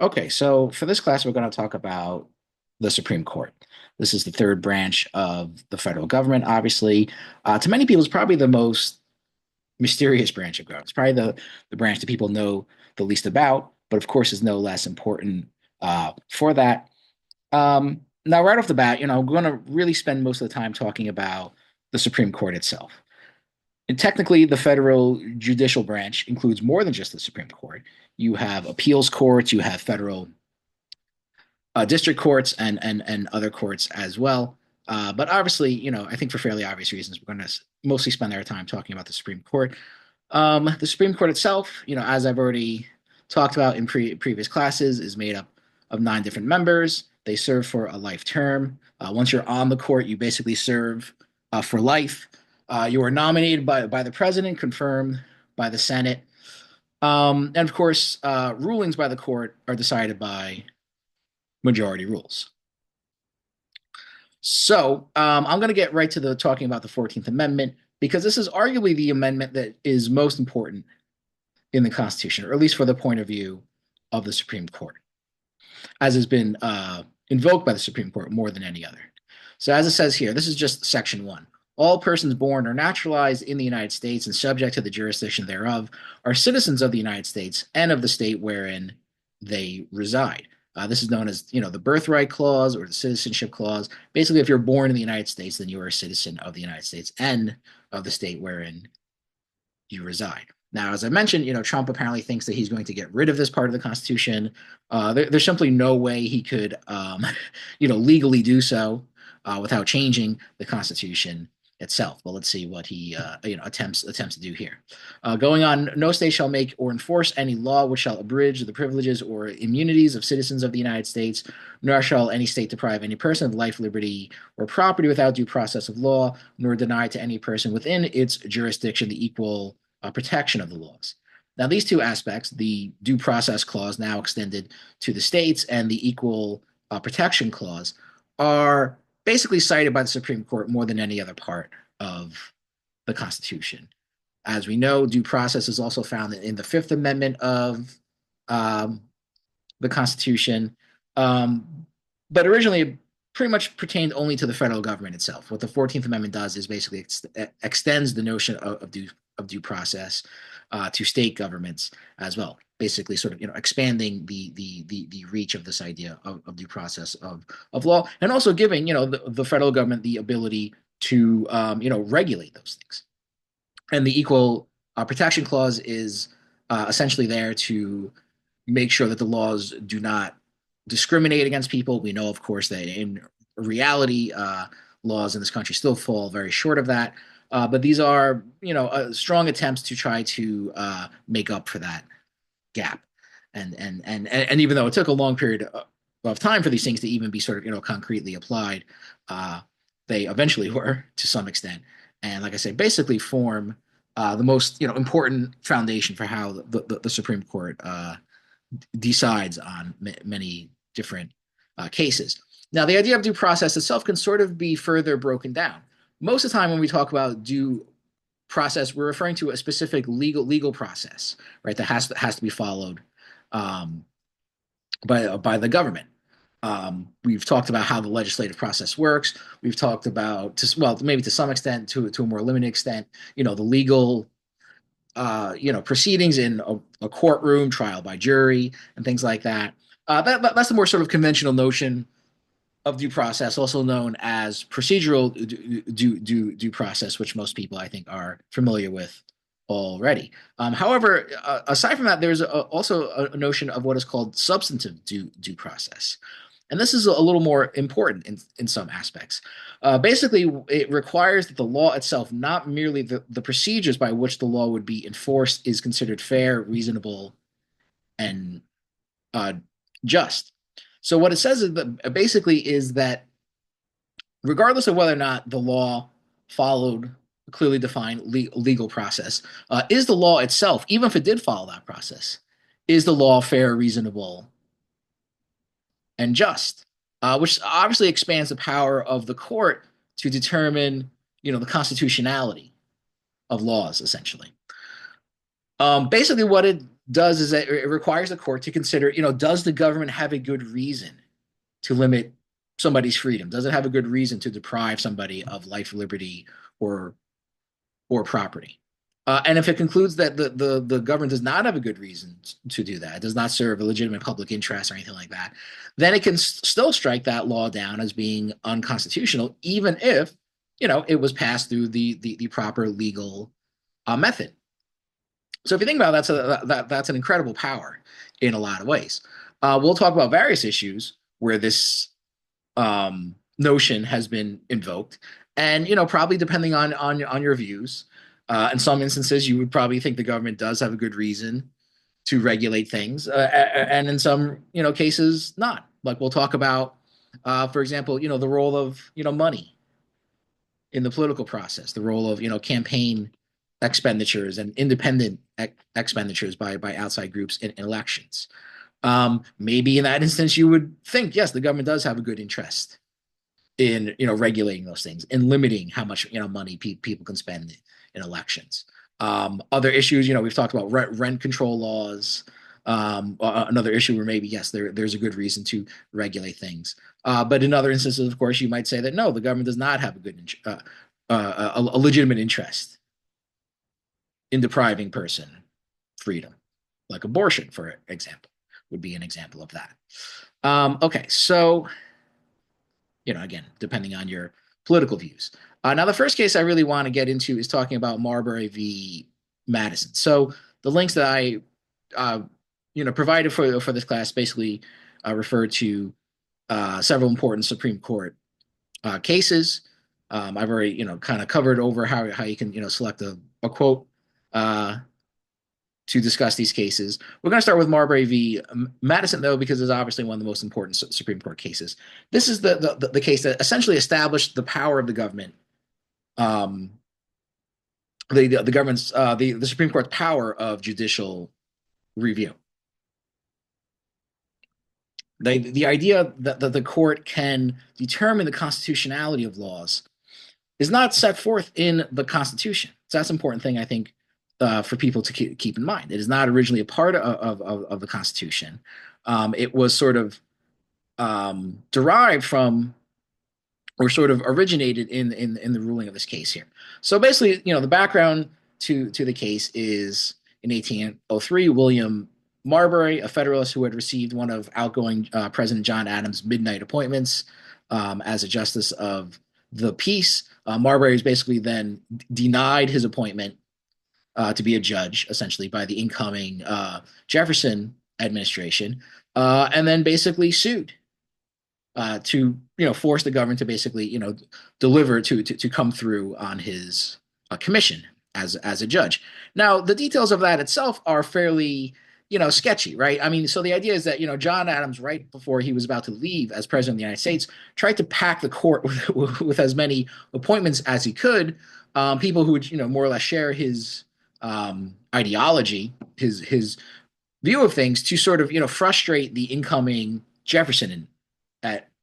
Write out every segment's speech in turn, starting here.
Okay, so for this class, we're going to talk about the Supreme Court. This is the third branch of the federal government, obviously. To many people, it's probably the most mysterious branch of government. It's probably the branch that people know the least about, but of course is no less important for that. Now, right off the bat, I'm going to really spend most of the time talking about the Supreme Court itself. And technically, the federal judicial branch includes more than just the Supreme Court. You have appeals courts, you have federal district courts and other courts as well. But obviously, I think for fairly obvious reasons, we're going to mostly spend our time talking about the Supreme Court. The Supreme Court itself, as I've already talked about in previous classes, is made up of 9 different members. They serve for a life term. Once you're on the court, you basically serve for life. You are nominated by the president, confirmed by the Senate. And of course, rulings by the court are decided by majority rules. So I'm going to get right to the talking about the 14th Amendment because this is arguably the amendment that is most important in the Constitution, or at least for the point of view of the Supreme Court, as has been invoked by the Supreme Court more than any other. So as it says here, this is just Section 1. All persons born or naturalized in the United States and subject to the jurisdiction thereof are citizens of the United States and of the state wherein they reside. This is known as, the birthright clause or the citizenship clause. Basically, if you're born in the United States, then you are a citizen of the United States and of the state wherein you reside. Now, as I mentioned, Trump apparently thinks that he's going to get rid of this part of the Constitution. There's simply no way he could, legally do so without changing the Constitution itself. But let's see what he, attempts to do here. Going on, no state shall make or enforce any law which shall abridge the privileges or immunities of citizens of the United States, nor shall any state deprive any person of life, liberty, or property without due process of law, nor deny to any person within its jurisdiction the equal protection of the laws. Now, these two aspects, the due process clause now extended to the states and the equal protection clause, are basically cited by the Supreme Court more than any other part of the Constitution. As we know, due process is also found in the Fifth Amendment of the Constitution, but originally it pretty much pertained only to the federal government itself. What the 14th Amendment does is basically extends the notion of due process to state governments as well, basically sort of expanding the reach of this idea of due process of law, and also giving the federal government the ability to regulate those things. And the equal protection clause is essentially there to make sure that the laws do not discriminate against people. We know, of course, that in reality, laws in this country still fall very short of that. But these are, strong attempts to try to make up for that gap. And even though it took a long period of time for these things to even be sort of, concretely applied, they eventually were to some extent. And like I said, basically form the most, important foundation for how the Supreme Court decides on many different cases. Now, the idea of due process itself can sort of be further broken down. Most of the time, when we talk about due process, we're referring to a specific legal process, right? That has to be followed by the government. We've talked about how the legislative process works. We've talked about, maybe to some extent, to a more limited extent, the legal proceedings in a courtroom, trial by jury, and things like that. That's the more sort of conventional notion of due process, also known as procedural due process, which most people, I think, are familiar with already. However, aside from that, there's also a notion of what is called substantive due process. And this is a little more important in some aspects. Basically, it requires that the law itself, not merely the procedures by which the law would be enforced, is considered fair, reasonable, and just. So what it says is that basically is that regardless of whether or not the law followed a clearly defined legal process, is the law itself, even if it did follow that process, is the law fair, reasonable, and just, which obviously expands the power of the court to determine, the constitutionality of laws, essentially. Basically, what it does is that it requires the court to consider, does the government have a good reason to limit somebody's freedom? Does it have a good reason to deprive somebody of life, liberty, or or property? And if it concludes that the government does not have a good reason to do that, it does not serve a legitimate public interest or anything like that, then it can still strike that law down as being unconstitutional, even if it was passed through the proper legal method. So if you think about it, that's an incredible power in a lot of ways. We'll talk about various issues where this notion has been invoked, and probably depending on your views, in some instances you would probably think the government does have a good reason to regulate things, and in some cases not. Like we'll talk about, for example, the role of money in the political process, the role of campaign expenditures and independent expenditures by outside groups in elections. Maybe in that instance, you would think, yes, the government does have a good interest in regulating those things and limiting how much money people can spend in elections. Other issues, we've talked about rent control laws. Another issue where maybe yes, there's a good reason to regulate things. But in other instances, of course, you might say that no, the government does not have a good a legitimate interest in depriving person freedom, like abortion, for example, would be an example of that. Okay, so again, depending on your political views. Now, the first case I really want to get into is talking about Marbury v. Madison. So the links that I provided for this class basically refer to several important Supreme Court cases. I've already kind of covered over how you can select a quote to discuss these cases. We're going to start with Marbury v. Madison, though, because it's obviously one of the most important Supreme Court cases. This is the case that essentially established the power of the government, the government's the Supreme Court's power of judicial review. The idea that the court can determine the constitutionality of laws is not set forth in the Constitution. So that's an important thing, I think, for people to keep in mind. It is not originally a part of the Constitution. It was sort of derived from, or sort of originated in the ruling of this case here. So basically, the background to the case is in 1803, William Marbury, a Federalist who had received one of outgoing President John Adams' midnight appointments as a justice of the peace. Marbury was basically then denied his appointment to be a judge, essentially, by the incoming Jefferson administration, and then basically sued to force the government to basically deliver to come through on his commission as a judge. Now, the details of that itself are fairly sketchy, right? I mean, so the idea is that John Adams, right before he was about to leave as president of the United States, tried to pack the court with as many appointments as he could, people who would more or less share his ideology, his view of things, to sort of frustrate the incoming Jefferson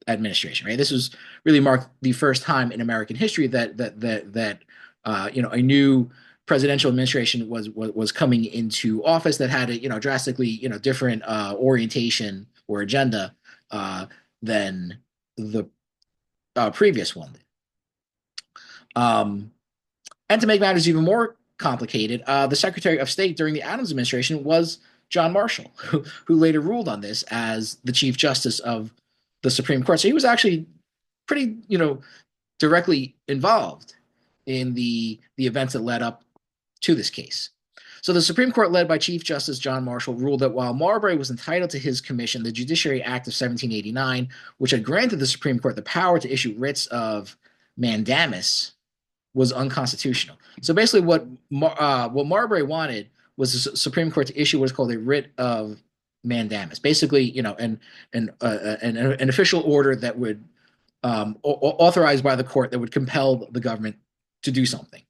administration. Right, this was really marked the first time in American history that a new presidential administration was coming into office that had a drastically different orientation or agenda than the previous one. And to make matters even more complicated, the Secretary of State during the Adams administration was John Marshall, who later ruled on this as the Chief Justice of the Supreme Court. So he was actually pretty, directly involved in the events that led up to this case. So the Supreme Court, led by Chief Justice John Marshall, ruled that while Marbury was entitled to his commission, the Judiciary Act of 1789, which had granted the Supreme Court the power to issue writs of mandamus, was unconstitutional. So basically what Marbury wanted was the Supreme Court to issue what is called a writ of mandamus, basically, an official order that would authorized by the court that would compel the government to do something.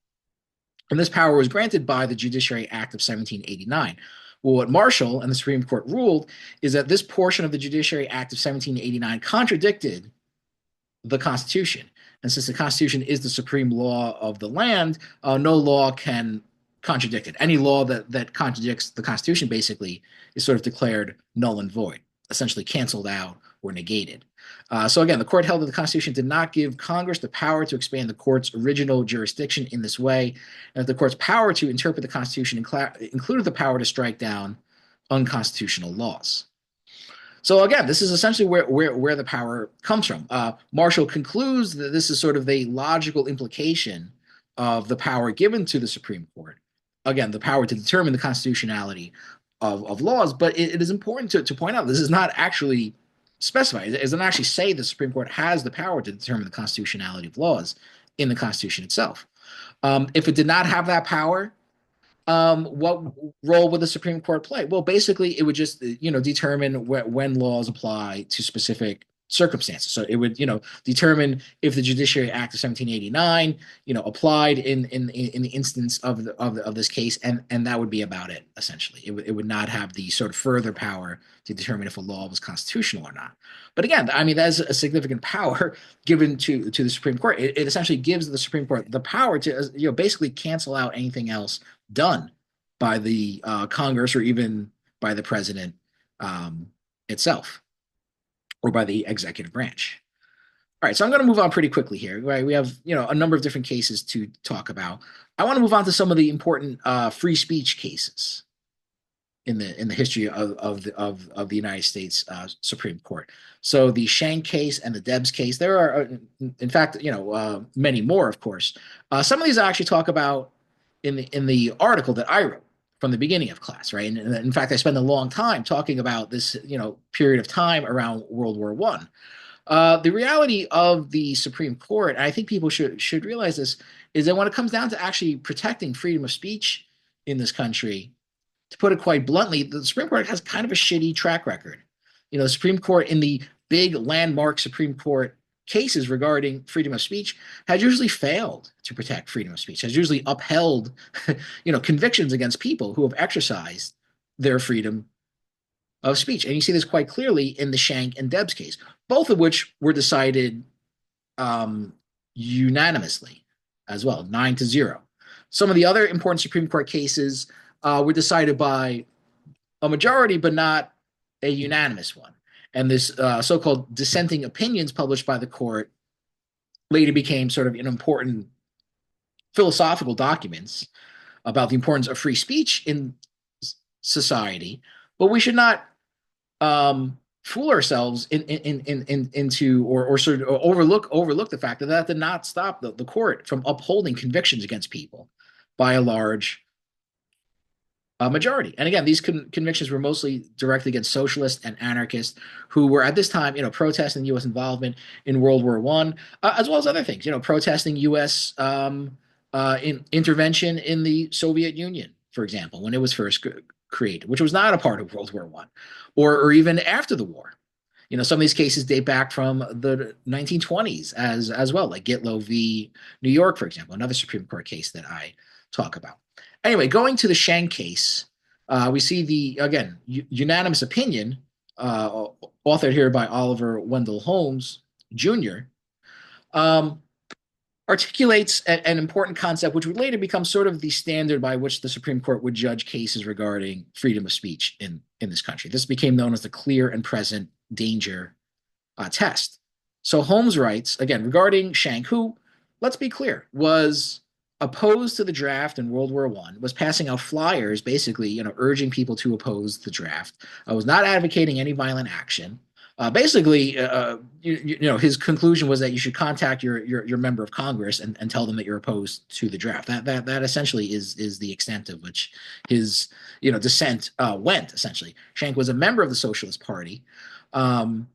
And this power was granted by the Judiciary Act of 1789. Well, what Marshall and the Supreme Court ruled is that this portion of the Judiciary Act of 1789 contradicted the Constitution. And since the Constitution is the supreme law of the land, no law can contradicted. Any law that contradicts the Constitution basically is sort of declared null and void, essentially canceled out or negated. So again, the court held that the Constitution did not give Congress the power to expand the court's original jurisdiction in this way, and that the court's power to interpret the Constitution included the power to strike down unconstitutional laws. So again, this is essentially where the power comes from. Marshall concludes that this is sort of a logical implication of the power given to the Supreme Court. Again, the power to determine the constitutionality of laws, but it is important to point out this is not actually specified. It doesn't actually say the Supreme Court has the power to determine the constitutionality of laws in the Constitution itself. If it did not have that power, what role would the Supreme Court play? Well, basically, it would just determine when laws apply to specific circumstances. So it would determine if the Judiciary Act of 1789 applied in the instance of this case, and that would be about it. Essentially, it would not have the sort of further power to determine if a law was constitutional or not. But again, I mean, that's a significant power given to the Supreme Court. It essentially gives the Supreme Court the power to basically cancel out anything else done by the Congress or even by the president itself or by the executive branch. All right, so I'm going to move on pretty quickly here. Right, we have a number of different cases to talk about. I want to move on to some of the important free speech cases in the history of the United States Supreme Court. So the Schenck case and the Dobbs case. There are, in fact, many more, of course. Some of these I actually talk about in the article that I wrote from the beginning of class, right? And in fact, I spent a long time talking about this, period of time around World War I. The reality of the Supreme Court, and I think people should realize this, is that when it comes down to actually protecting freedom of speech in this country, to put it quite bluntly, the Supreme Court has kind of a shitty track record. The Supreme Court in the big landmark Supreme Court cases regarding freedom of speech has usually failed to protect freedom of speech, has usually upheld, convictions against people who have exercised their freedom of speech. And you see this quite clearly in the Schenck and Dobbs case, both of which were decided unanimously as well, 9-0. Some of the other important Supreme Court cases were decided by a majority, but not a unanimous one. And this so-called dissenting opinions published by the court later became sort of an important philosophical documents about the importance of free speech in society. But we should not fool ourselves into or sort of overlook the fact that that did not stop the court from upholding convictions against people by a large majority. And again, these convictions were mostly directed against socialists and anarchists who were at this time, protesting U.S. involvement in World War I, as well as other things, protesting U.S. Intervention in the Soviet Union, for example, when it was first created, which was not a part of World War I, or even after the war. Some of these cases date back from the 1920s as well, like Gitlow v. New York, for example, another Supreme Court case that I talk about. Anyway, going to the Schenck case, we see the, again, unanimous opinion authored here by Oliver Wendell Holmes, Jr., articulates an important concept which would later become sort of the standard by which the Supreme Court would judge cases regarding freedom of speech in this country. This became known as the clear and present danger test. So Holmes writes, again, regarding Schenck, who, let's be clear, was opposed to the draft in World War I, was passing out flyers, basically, urging people to oppose the draft. Was not advocating any violent action. Basically, his conclusion was that you should contact your member of Congress and tell them that you're opposed to the draft. That essentially is the extent of which his dissent went. Essentially, Schenck was a member of the Socialist Party, along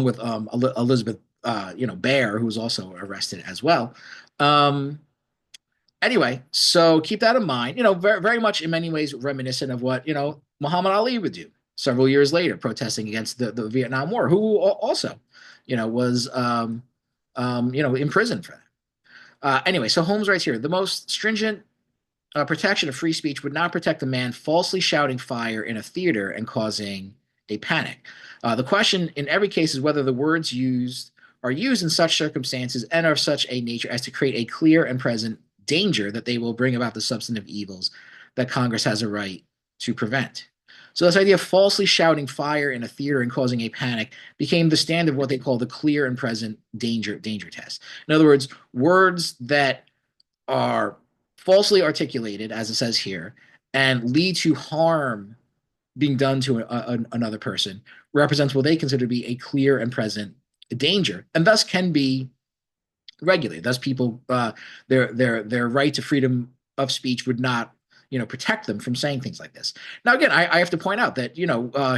with Elizabeth Baer, who was also arrested as well. Anyway, so keep that in mind. Very, very much in many ways reminiscent of what Muhammad Ali would do several years later, protesting against the Vietnam War, who also was imprisoned for that. Anyway, so Holmes writes here, the most stringent protection of free speech would not protect a man falsely shouting fire in a theater and causing a panic. The question in every case is whether the words used are used in such circumstances and are of such a nature as to create a clear and present danger that they will bring about the substantive evils that Congress has a right to prevent. So this idea of falsely shouting fire in a theater and causing a panic became the standard of what they call the clear and present danger test. In other words that are falsely articulated, as it says here, and lead to harm being done to another person represents what they consider to be a clear and present danger, and thus can be regulated. Thus, people their right to freedom of speech would not protect them from saying things like this. Now, again, I have to point out that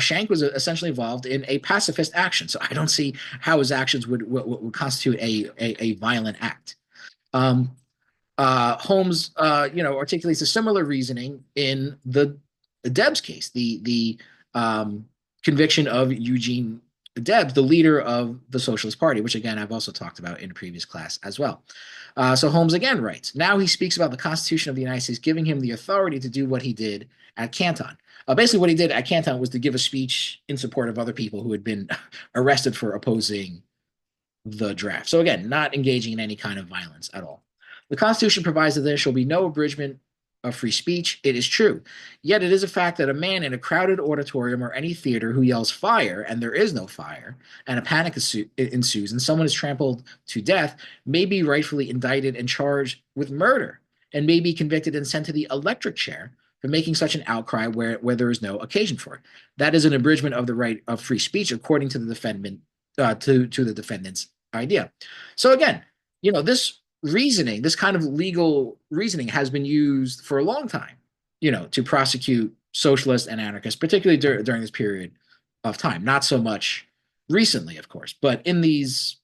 Schenck was essentially involved in a pacifist action, so I don't see how his actions would constitute a violent act. Holmes, articulates a similar reasoning in the Debs case, the conviction of Eugene Debs, the leader of the Socialist Party, which again I've also talked about in a previous class as well. So Holmes again writes, now he speaks about the Constitution of the United States giving him the authority to do what he did at Canton. Basically, what he did at Canton was to give a speech in support of other people who had been arrested for opposing the draft. So again, not engaging in any kind of violence at all. The Constitution provides that there shall be no abridgment of free speech. It is true. Yet it is a fact that a man in a crowded auditorium or any theater who yells fire and there is no fire and a panic ensues and someone is trampled to death may be rightfully indicted and charged with murder and may be convicted and sent to the electric chair for making such an outcry where there is no occasion for it. That is an abridgment of the right of free speech according to the defendant to the defendant's idea. So again, this reasoning, this kind of legal reasoning has been used for a long time, to prosecute socialists and anarchists, particularly during this period of time. Not so much recently, of course, but in these,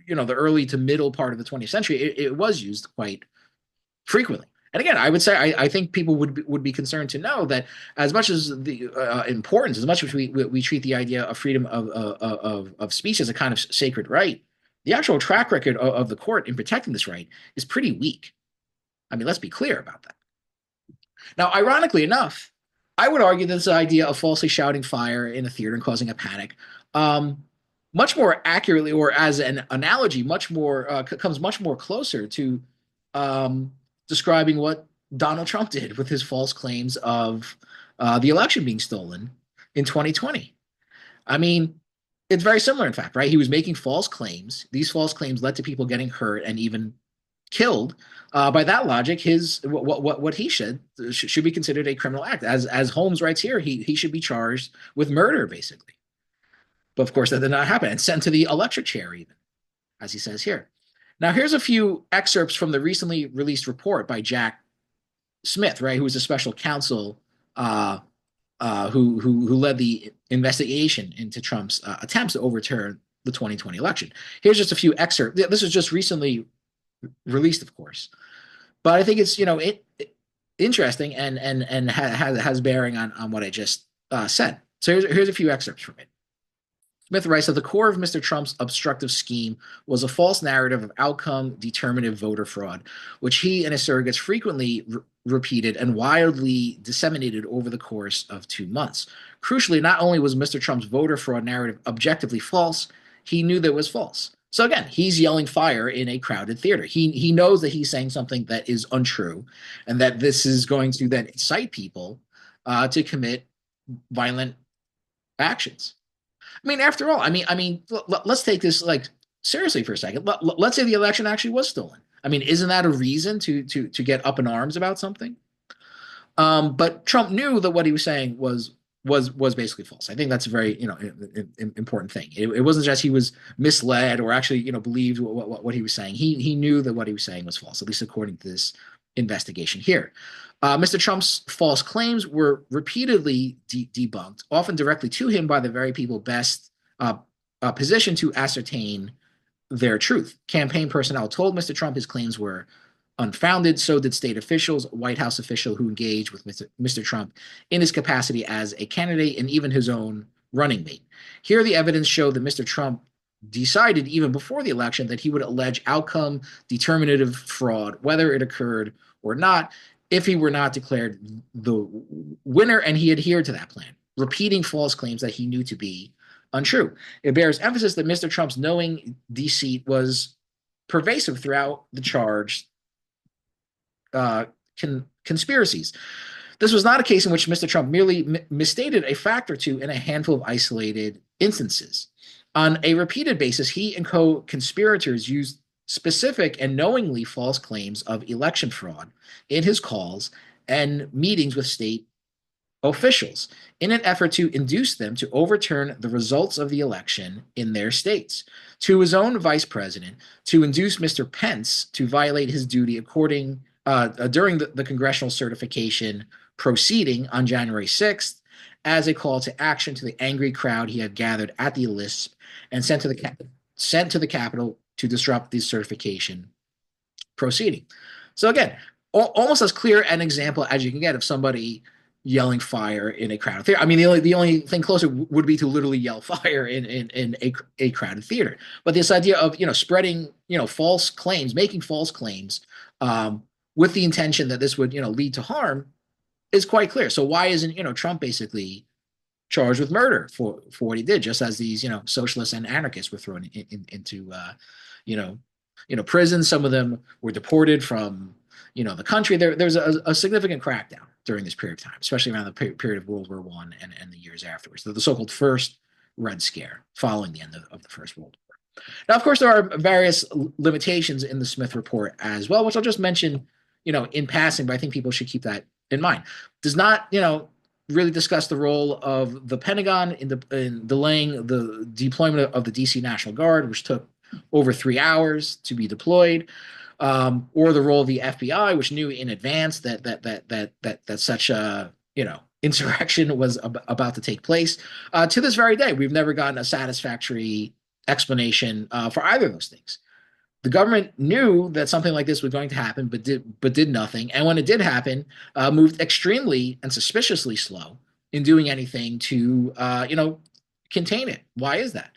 the early to middle part of the 20th century, it was used quite frequently. And again, I would say I think people would be concerned to know that as much as the importance, as much as we treat the idea of freedom of speech as a kind of sacred right, the actual track record of the court in protecting this right is pretty weak. I mean, let's be clear about that. Now, ironically enough, I would argue that this idea of falsely shouting fire in a theater and causing a panic, much more accurately, or as an analogy, comes much more closer to describing what Donald Trump did with his false claims of the election being stolen in 2020. I mean, it's very similar, in fact, right? He was making false claims. These false claims led to people getting hurt and even killed. By that logic, what he should be considered a criminal act. As Holmes writes here, he should be charged with murder, basically. But of course, that did not happen, and sent to the electric chair, even, as he says here. Now, here's a few excerpts from the recently released report by Jack Smith, right, who was a special counsel who led the investigation into Trump's attempts to overturn the 2020 election. Here's just a few excerpts. This was just recently released, of course, but I think it's interesting and has bearing on what I just said. So here's a few excerpts from it. Smith writes that the core of Mr. Trump's obstructive scheme was a false narrative of outcome-determinative voter fraud, which he and his surrogates frequently repeated and wildly disseminated over the course of 2 months. Crucially, not only was Mr. Trump's voter fraud narrative objectively false, he knew that it was false. So again, he's yelling fire in a crowded theater. He knows that he's saying something that is untrue and that this is going to then incite people to commit violent actions. I mean, after all, let's take this seriously for a second. Let's say the election actually was stolen. I mean, isn't that a reason to get up in arms about something? But Trump knew that what he was saying was basically false. I think that's a very important thing. It wasn't just he was misled or actually believed what he was saying. He knew that what he was saying was false, at least according to this investigation here. Mr. Trump's false claims were repeatedly debunked, often directly to him by the very people best positioned to ascertain their truth. Campaign personnel told Mr. Trump his claims were unfounded. So did state officials, a White House official who engaged with Mr. Trump in his capacity as a candidate and even his own running mate. Here, the evidence showed that Mr. Trump decided even before the election that he would allege outcome determinative fraud, whether it occurred or not, if he were not declared the winner, and he adhered to that plan, repeating false claims that he knew to be untrue. It bears emphasis that Mr. Trump's knowing deceit was pervasive throughout the charge conspiracies. This was not a case in which Mr. Trump merely misstated a fact or two in a handful of isolated instances. On a repeated basis, he and co-conspirators used specific and knowingly false claims of election fraud in his calls and meetings with state officials in an effort to induce them to overturn the results of the election in their states. To his own vice president, to induce Mr. Pence to violate his duty during the congressional certification proceeding on January 6th as a call to action to the angry crowd he had gathered at the LISP and sent to the Capitol to disrupt the certification proceeding. So again, almost as clear an example as you can get of somebody yelling fire in a crowded theater. I mean, the only thing closer would be to literally yell fire in a crowded theater. But this idea of spreading false claims, making false claims with the intention that this would lead to harm is quite clear. So why isn't Trump basically charged with murder for what he did, just as these socialists and anarchists were thrown into prison? Some of them were deported from the country. There's a significant crackdown during this period of time, especially around the period of World War I and the years afterwards. The so-called First Red Scare, following the end of the First World War. Now, of course, there are various limitations in the Smith report as well, which I'll just mention, in passing, but I think people should keep that in mind. Does not, really discuss the role of the Pentagon in delaying the deployment of the DC National Guard, which took over 3 hours to be deployed. Or the role of the FBI, which knew in advance that such a insurrection was about to take place. To this very day, we've never gotten a satisfactory explanation for either of those things. The government knew that something like this was going to happen, but did nothing. And when it did happen, moved extremely and suspiciously slow in doing anything to contain it. Why is that?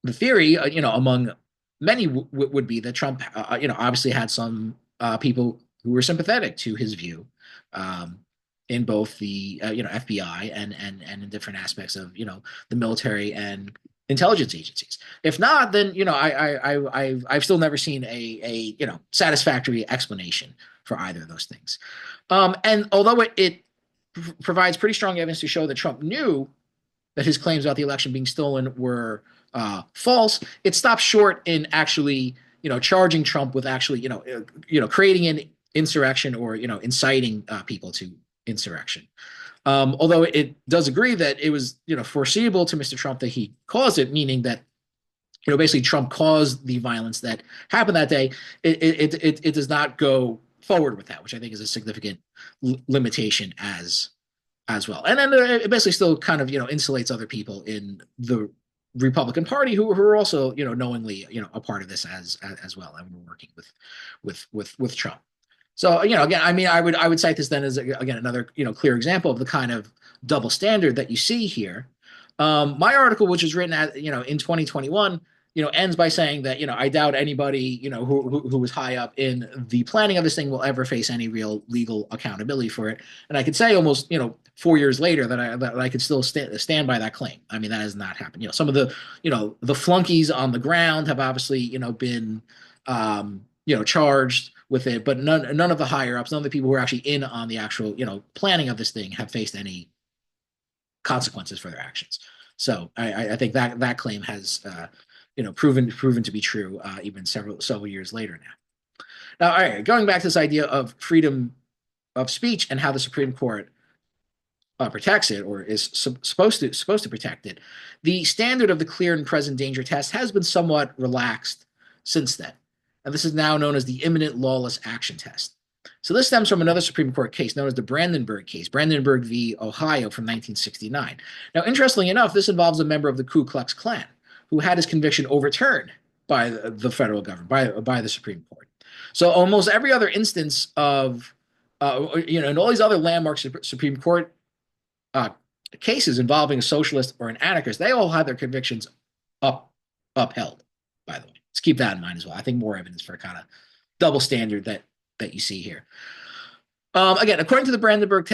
The theory, among many would be that Trump, obviously had some people who were sympathetic to his view in both the FBI and in different aspects of the military and intelligence agencies. If not, then I've still never seen a satisfactory explanation for either of those things. And although it provides pretty strong evidence to show that Trump knew that his claims about the election being stolen were false, it stops short in actually charging Trump with actually creating an insurrection or inciting people to insurrection. Although it does agree that it was foreseeable to Mr. Trump that he caused it, meaning that basically Trump caused the violence that happened that day. It does not go forward with that, which I think is a significant limitation as well. And then it basically still kind of insulates other people in the Republican Party who are also knowingly a part of this as well, and we're working with Trump. So again, I mean, I would cite this then as again another clear example of the kind of double standard that you see here. My article, which was written in 2021, ends by saying that I doubt anybody who was high up in the planning of this thing will ever face any real legal accountability for it. And I could say almost 4 years later that I could still stand by that claim. I mean, that has not happened. Some of the the flunkies on the ground have obviously been charged with it, but none of the higher ups, none of the people who are actually in on the actual planning of this thing have faced any consequences for their actions. So I think that claim has proven to be true even several years later now. Now, all right, going back to this idea of freedom of speech and how the Supreme Court protects it or is supposed to protect it, the standard of the clear and present danger test has been somewhat relaxed since then. And this is now known as the imminent lawless action test. So this stems from another Supreme Court case known as the Brandenburg case, Brandenburg v. Ohio from 1969. Now, interestingly enough, this involves a member of the Ku Klux Klan who had his conviction overturned by the federal government, by the Supreme Court. So almost every other instance of, and all these other landmark Supreme Court cases involving a socialist or an anarchist, they all had their convictions upheld, by the way. Let's keep that in mind as well. I think more evidence for a kind of double standard that you see here. Again, according to the Brandenburg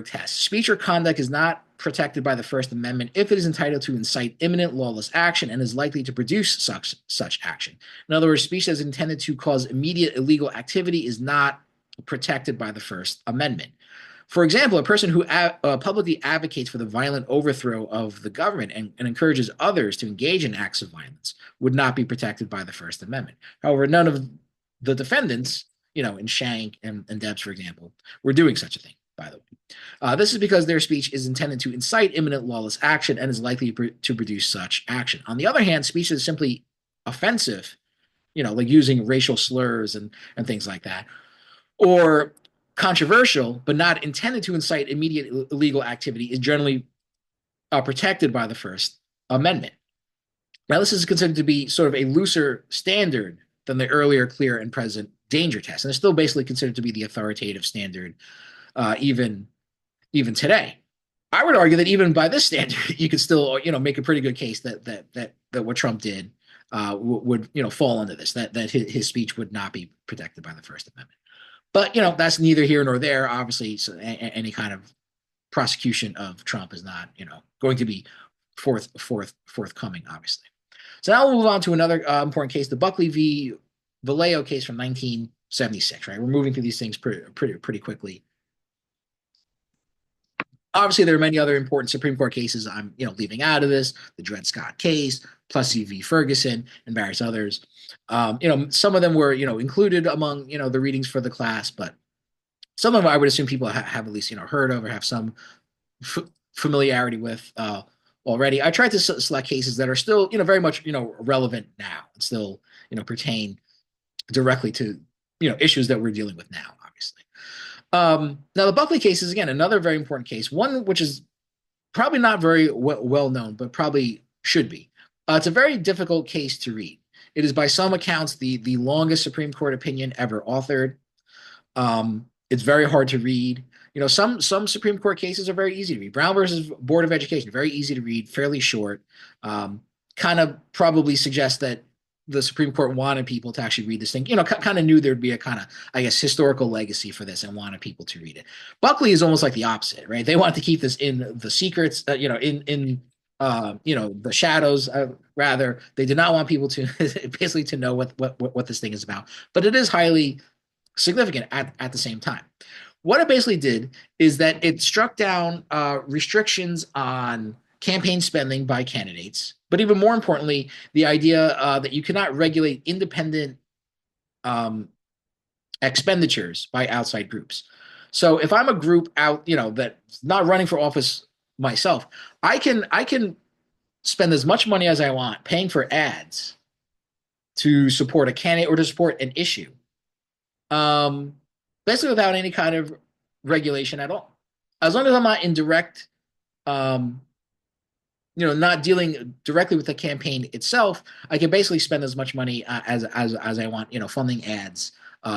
test, speech or conduct is not protected by the First Amendment if it is entitled to incite imminent lawless action and is likely to produce such action. In other words, speech that is intended to cause immediate illegal activity is not protected by the First Amendment. For example, a person who publicly advocates for the violent overthrow of the government and encourages others to engage in acts of violence would not be protected by the First Amendment. However, none of the defendants, in Shank and Dobbs, for example, were doing such a thing, by the way. This is because their speech is intended to incite imminent lawless action and is likely to produce such action. On the other hand, speech that is simply offensive, like using racial slurs and things like that, or controversial but not intended to incite immediate illegal activity is generally protected by the First Amendment. Now, this is considered to be sort of a looser standard than the earlier clear and present danger test, and it's still basically considered to be the authoritative standard even today. I would argue that even by this standard, you could still make a pretty good case that what Trump did would fall under this, that his speech would not be protected by the First Amendment. But that's neither here nor there. Obviously, so any kind of prosecution of Trump is not going to be forthcoming. Obviously. So now we'll move on to another important case, the Buckley v. Valeo case from 1976. Right, we're moving through these things pretty quickly. Obviously, there are many other important Supreme Court cases I'm leaving out of this: the Dred Scott case, Plessy v. Ferguson, and various others. Some of them were included among the readings for the class, but some of them I would assume people have at least heard of or have some familiarity with already. I tried to select cases that are still very much relevant now and still pertain directly to issues that we're dealing with now, obviously. Now, the Buckley case is, again, another very important case, one which is probably not very well known, but probably should be. It's a very difficult case to read. It is, by some accounts, the longest Supreme Court opinion ever authored. It's very hard to read. Some Supreme Court cases are very easy to read. Brown versus Board of Education, very easy to read, fairly short. Kind of probably suggests that the Supreme Court wanted people to actually read this thing. Kind of knew there'd be a kind of, I guess, historical legacy for this and wanted people to read it. Buckley is almost like the opposite, right? They want to keep this in the secrets, in the shadows. Rather, they did not want people to basically to know what this thing is about. But it is highly significant at the same time. What it basically did is that it struck down restrictions on campaign spending by candidates, but even more importantly, the idea that you cannot regulate independent expenditures by outside groups. So if I'm a group out, that's not running for office myself, I can spend as much money as I want paying for ads to support a candidate or to support an issue, basically without any kind of regulation at all. As long as I'm not in direct not dealing directly with the campaign itself, I can basically spend as much money as I want, funding ads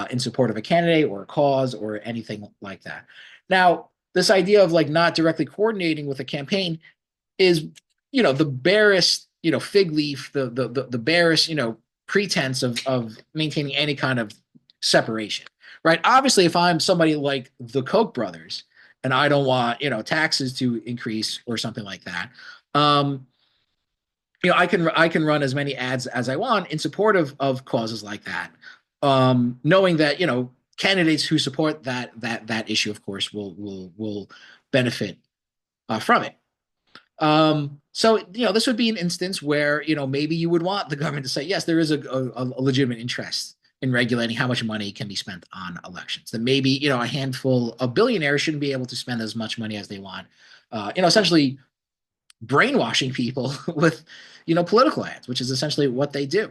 in support of a candidate or a cause or anything like that. Now, this idea of not directly coordinating with a campaign is, the barest, fig leaf, the barest, pretense of maintaining any kind of separation, right? Obviously, if I'm somebody like the Koch brothers and I don't want, taxes to increase or something like that, I can run as many ads as I want in support of causes like that, knowing that candidates who support that issue, of course, will benefit from it. So this would be an instance where maybe you would want the government to say, yes, there is a legitimate interest in regulating how much money can be spent on elections. That maybe a handful of billionaires shouldn't be able to spend as much money as they want. Essentially brainwashing people with political ads, which is essentially what they do.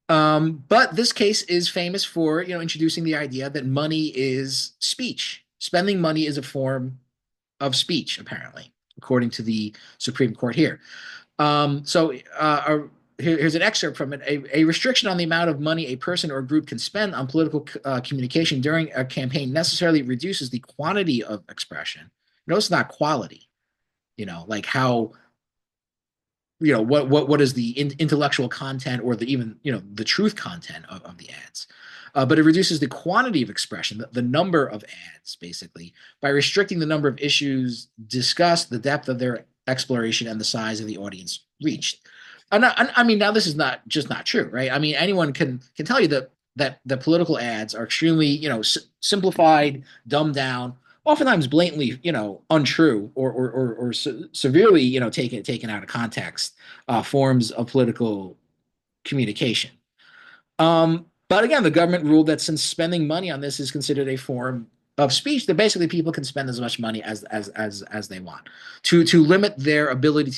But this case is famous for introducing the idea that money is speech. Spending money is a form of speech, apparently, according to the Supreme Court here. Here's an excerpt from it. A restriction on the amount of money a person or group can spend on political communication during a campaign necessarily reduces the quantity of expression. Notice not quality. Like how, what is the intellectual content or the truth content of the ads. but it reduces the quantity of expression, the number of ads, basically, by restricting the number of issues discussed, the depth of their exploration, and the size of the audience reached. I mean, now this is not true, right? I mean, anyone can tell you that the political ads are extremely, simplified, dumbed down, oftentimes blatantly, untrue or severely, taken out of context, forms of political communication. But again, the government ruled that since spending money on this is considered a form of speech, that basically people can spend as much money as they want. To limit their ability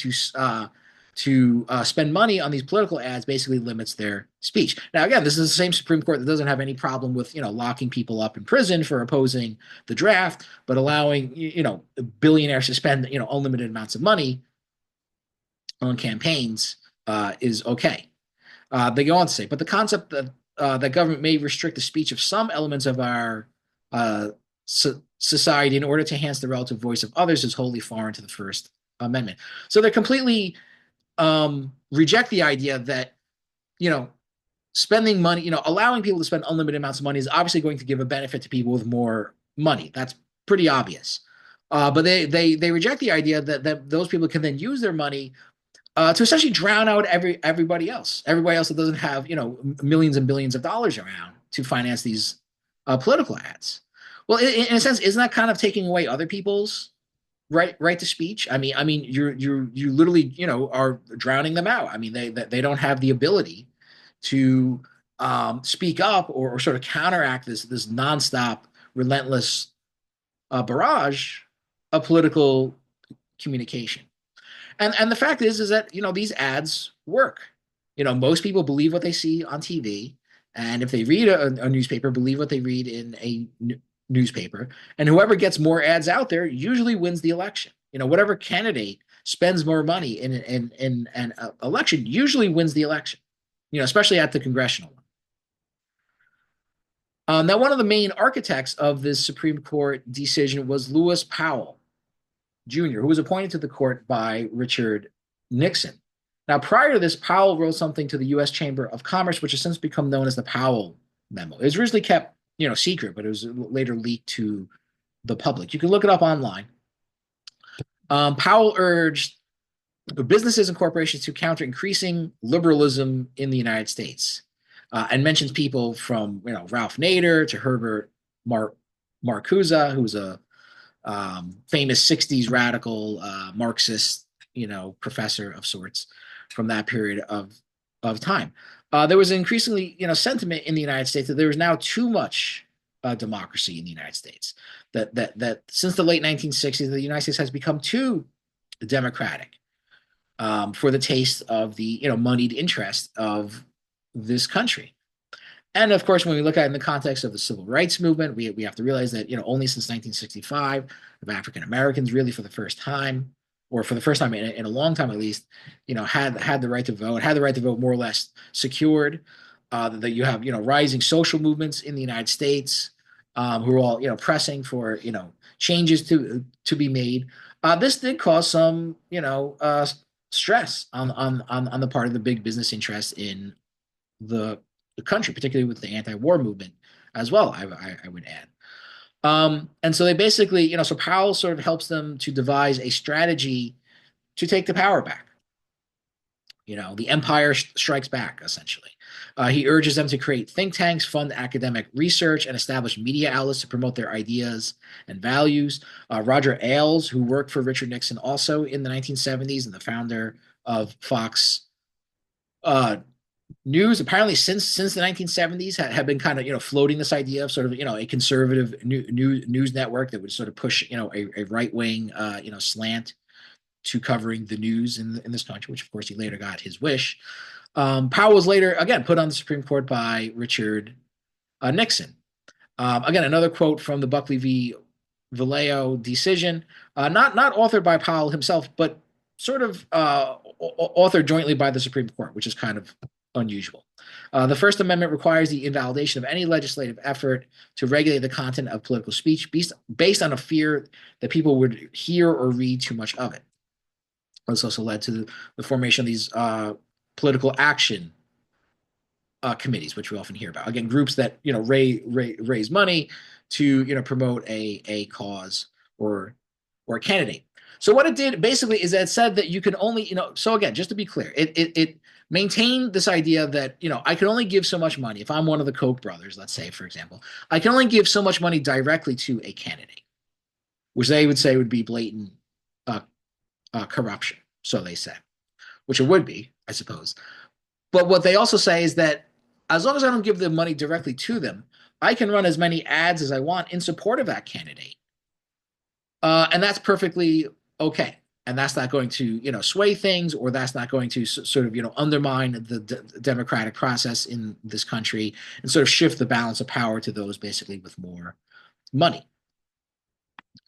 to spend money on these political ads basically limits their speech. Now, again, this is the same Supreme Court that doesn't have any problem with locking people up in prison for opposing the draft, but allowing billionaires to spend unlimited amounts of money on campaigns is okay. They go on to say, but the concept that government may restrict the speech of some elements of our society in order to enhance the relative voice of others is wholly foreign to the First Amendment. So they completely reject the idea that, spending money, allowing people to spend unlimited amounts of money is obviously going to give a benefit to people with more money. That's pretty obvious. But they reject the idea that those people can then use their money to essentially drown out everybody else that doesn't have millions and billions of dollars around to finance these political ads. Well, in a sense, isn't that kind of taking away other people's right to speech? I mean, you literally are drowning them out. I mean, they don't have the ability to speak up or sort of counteract this nonstop, relentless barrage of political communication. And the fact is that these ads work. Most people believe what they see on TV, and if they read a newspaper, believe what they read in a newspaper. And whoever gets more ads out there usually wins the election. Whatever candidate spends more money in an election usually wins the election. Especially at the congressional one. Now, one of the main architects of this Supreme Court decision was Lewis Powell Jr., who was appointed to the court by Richard Nixon. Now, prior to this, Powell wrote something to the U.S. Chamber of Commerce, which has since become known as the Powell Memo. It was originally kept, secret, but it was later leaked to the public. You can look it up online. Powell urged businesses and corporations to counter increasing liberalism in the United States, and mentions people from Ralph Nader to Herbert Marcuse, who's a famous 60s radical Marxist, professor of sorts from that period of time. There was increasingly, sentiment in the United States that there was now too much democracy in the United States. That since the late 1960s, the United States has become too democratic for the taste of the moneyed interest of this country. And of course, when we look at it in the context of the civil rights movement, we have to realize that only since 1965 have African Americans really for the first time, or for the first time in a long time at least, had the right to vote more or less secured. That you have rising social movements in the United States who are all pressing for changes to be made. This did cause some stress on the part of the big business interests in the country, particularly with the anti-war movement as well, I would add. And so they basically, so Powell sort of helps them to devise a strategy to take the power back. The empire strikes back, essentially. He urges them to create think tanks, fund academic research, and establish media outlets to promote their ideas and values. Roger Ailes, who worked for Richard Nixon also in the 1970s and the founder of Fox News, apparently since the 1970s have been kind of floating this idea of sort of a conservative news network that would sort of push a right wing slant to covering the news in this country, which of course he later got his wish. Powell was later again put on the Supreme Court by Richard Nixon. Again, another quote from the Buckley v. Valeo decision, not authored by Powell himself, but sort of authored jointly by the Supreme Court, which is kind of unusual. The First Amendment requires the invalidation of any legislative effort to regulate the content of political speech based on a fear that people would hear or read too much of it. This also led to the formation of these political action committees, which we often hear about. Again, groups that raise money to promote a cause or a candidate. So what it did basically is that it said that you can only So again, just to be clear, it maintained this idea that I can only give so much money if I'm one of the Koch brothers, let's say for example, I can only give so much money directly to a candidate, which they would say would be blatant uh, corruption. So they say, which it would be, I suppose. But what they also say is that as long as I don't give the money directly to them, I can run as many ads as I want in support of that candidate. And that's perfectly okay. And that's not going to, sway things, or that's not going to sort of, undermine the democratic process in this country and sort of shift the balance of power to those basically with more money.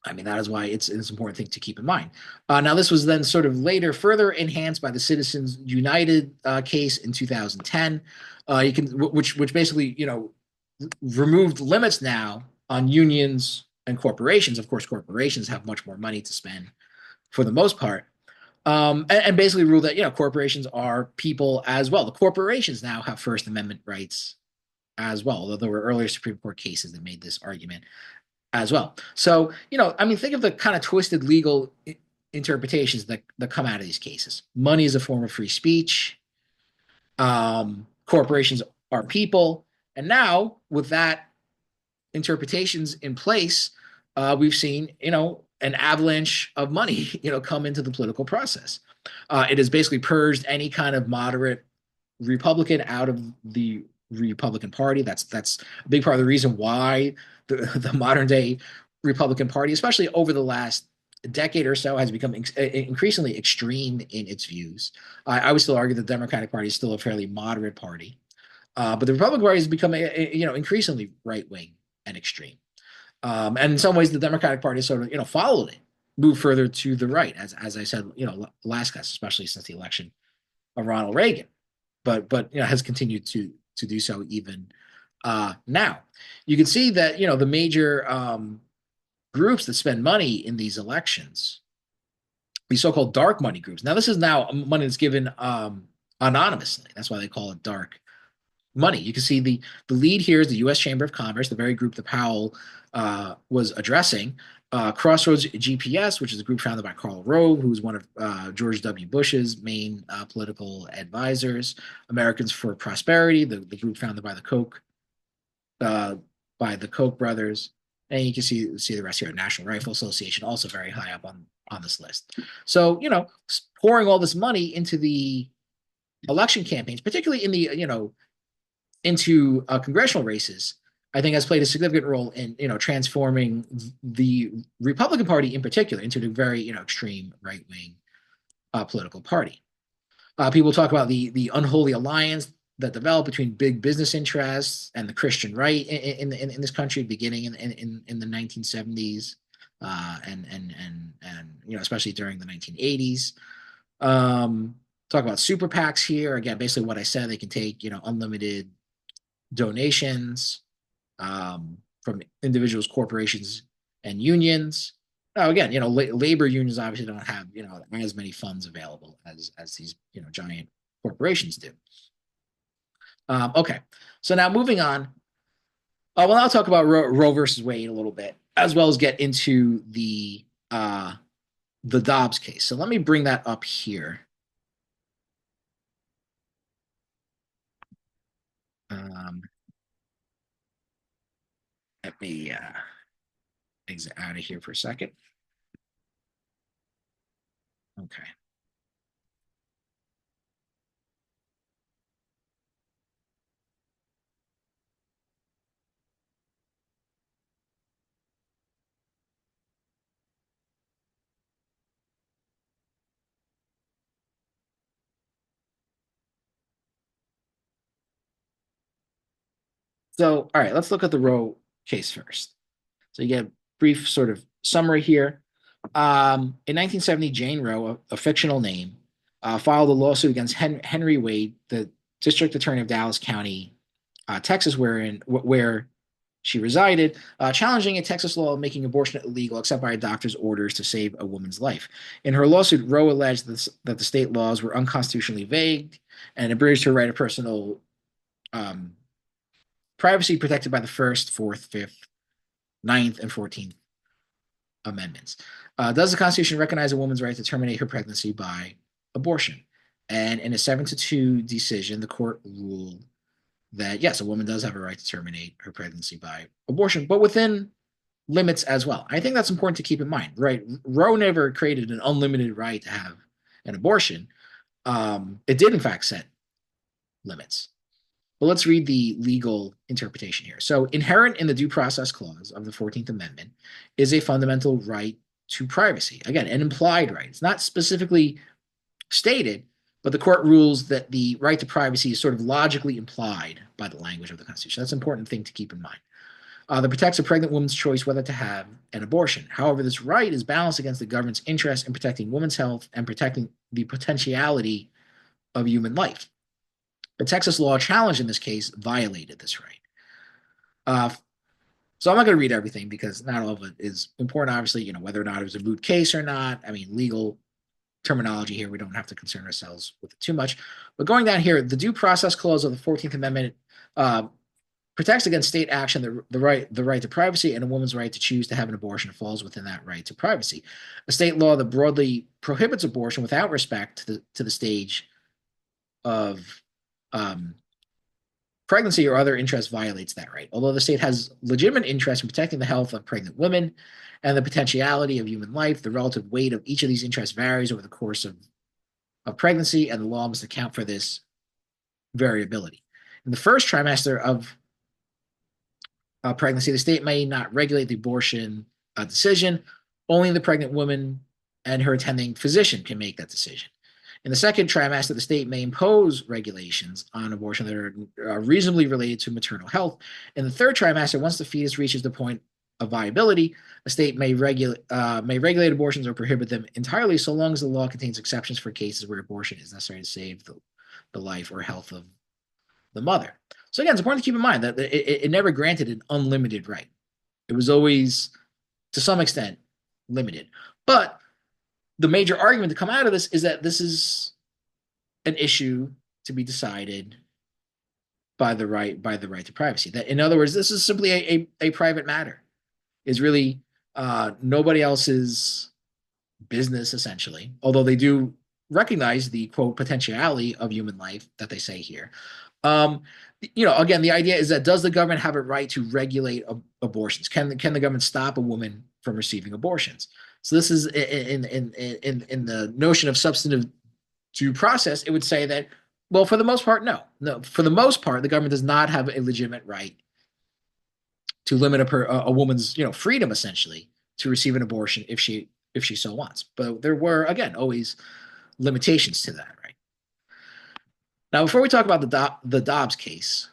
I mean, that is why it's an important thing to keep in mind. Now, this was then sort of later further enhanced by the Citizens United case in 2010, which basically, removed limits now on unions and corporations. Of course, corporations have much more money to spend for the most part, and basically ruled that corporations are people as well. The corporations now have First Amendment rights as well, although there were earlier Supreme Court cases that made this argument as well. So, I mean, think of the kind of twisted legal interpretations that come out of these cases. Money is a form of free speech. Corporations are people. And now, with that interpretations in place, we've seen, an avalanche of money, come into the political process. It has basically purged any kind of moderate Republican out of the Republican Party. That's a big part of the reason why the modern day Republican Party, especially over the last decade or so, has become increasingly extreme in its views. I would still argue the Democratic Party is still a fairly moderate party, but the Republican Party has become increasingly right wing and extreme. And in some ways, the Democratic Party sort of followed it, moved further to the right, as I said, last class, especially since the election of Ronald Reagan, but has continued to do so even now. You can see that the major groups that spend money in these elections, these so-called dark money groups. Now, this is now money that's given anonymously. That's why they call it dark money. You can see the lead here is the U.S. Chamber of Commerce, the very group that Powell was addressing. Crossroads GPS, which is a group founded by Karl Rove, who was one of George W. Bush's main political advisors. Americans for Prosperity, the group founded by the Koch brothers. And you can see the rest here. National Rifle Association, also very high up on this list. So, pouring all this money into the election campaigns, particularly in the, into congressional races, I think has played a significant role in transforming the Republican Party in particular into a very extreme right wing political party. People talk about the unholy alliance that developed between big business interests and the Christian right in this country, beginning in the 1970s and especially during the 1980s. Talk about super PACs here. Again, basically what I said, they can take unlimited donations from individuals, corporations, and unions. Now, again, labor unions obviously don't have as many funds available as these giant corporations do. Okay, so now moving on. Well, I'll talk about Roe versus Wade a little bit, as well as get into the Dobbs case. So let me bring that up here. Let me exit out of here for a second. Okay. So, all right, let's look at the Roe case first. So you get a brief sort of summary here. In 1970, Jane Roe, a fictional name, filed a lawsuit against Henry Wade, the district attorney of Dallas County, Texas, where she resided, challenging a Texas law making abortion illegal except by a doctor's orders to save a woman's life. In her lawsuit, Roe alleged that the state laws were unconstitutionally vague and abridged her right of personal um, privacy protected by the First, Fourth, Fifth, Ninth, and 14th Amendments. Does the Constitution recognize a woman's right to terminate her pregnancy by abortion? And in a 7-2 decision, the court ruled that yes, a woman does have a right to terminate her pregnancy by abortion, but within limits as well. I think that's important to keep in mind, right? Roe never created an unlimited right to have an abortion. It did, in fact, set limits. But let's read the legal interpretation here. So, inherent in the Due Process Clause of the 14th Amendment is a fundamental right to privacy. Again, an implied right. It's not specifically stated, but the court rules that the right to privacy is sort of logically implied by the language of the Constitution. That's an important thing to keep in mind. That protects a pregnant woman's choice whether to have an abortion. However, this right is balanced against the government's interest in protecting women's health and protecting the potentiality of human life. The Texas law challenged in this case violated this right. So I'm not going to read everything because not all of it is important. Obviously, whether or not it was a moot case or not. I mean, legal terminology here, we don't have to concern ourselves with it too much. But going down here, the Due Process Clause of the 14th Amendment protects against state action. The right to privacy and a woman's right to choose to have an abortion falls within that right to privacy. A state law that broadly prohibits abortion without respect to the stage of pregnancy or other interests violates that right. Although the state has legitimate interest in protecting the health of pregnant women and the potentiality of human life, the relative weight of each of these interests varies over the course of pregnancy, and the law must account for this variability. In the first trimester of pregnancy, the state may not regulate the abortion decision. Only the pregnant woman and her attending physician can make that decision. In the second trimester, the state may impose regulations on abortion that are reasonably related to maternal health. In the third trimester, once the fetus reaches the point of viability, a state may regulate abortions or prohibit them entirely, so long as the law contains exceptions for cases where abortion is necessary to save the life or health of the mother. So again, it's important to keep in mind that it never granted an unlimited right. It was always, to some extent, limited. But the major argument to come out of this is that this is an issue to be decided by the right to privacy. That, in other words, this is simply a private matter. It's really nobody else's business, essentially. Although they do recognize the quote potentiality of human life that they say here. Again, the idea is that does the government have a right to regulate abortions? Can the government stop a woman from receiving abortions? So this is in the notion of substantive due process. It would say that, well, for the most part, no. For the most part, the government does not have a legitimate right to limit a woman's freedom, essentially, to receive an abortion if she so wants. But there were, again, always limitations to that, right? Now, before we talk about the Dobbs case,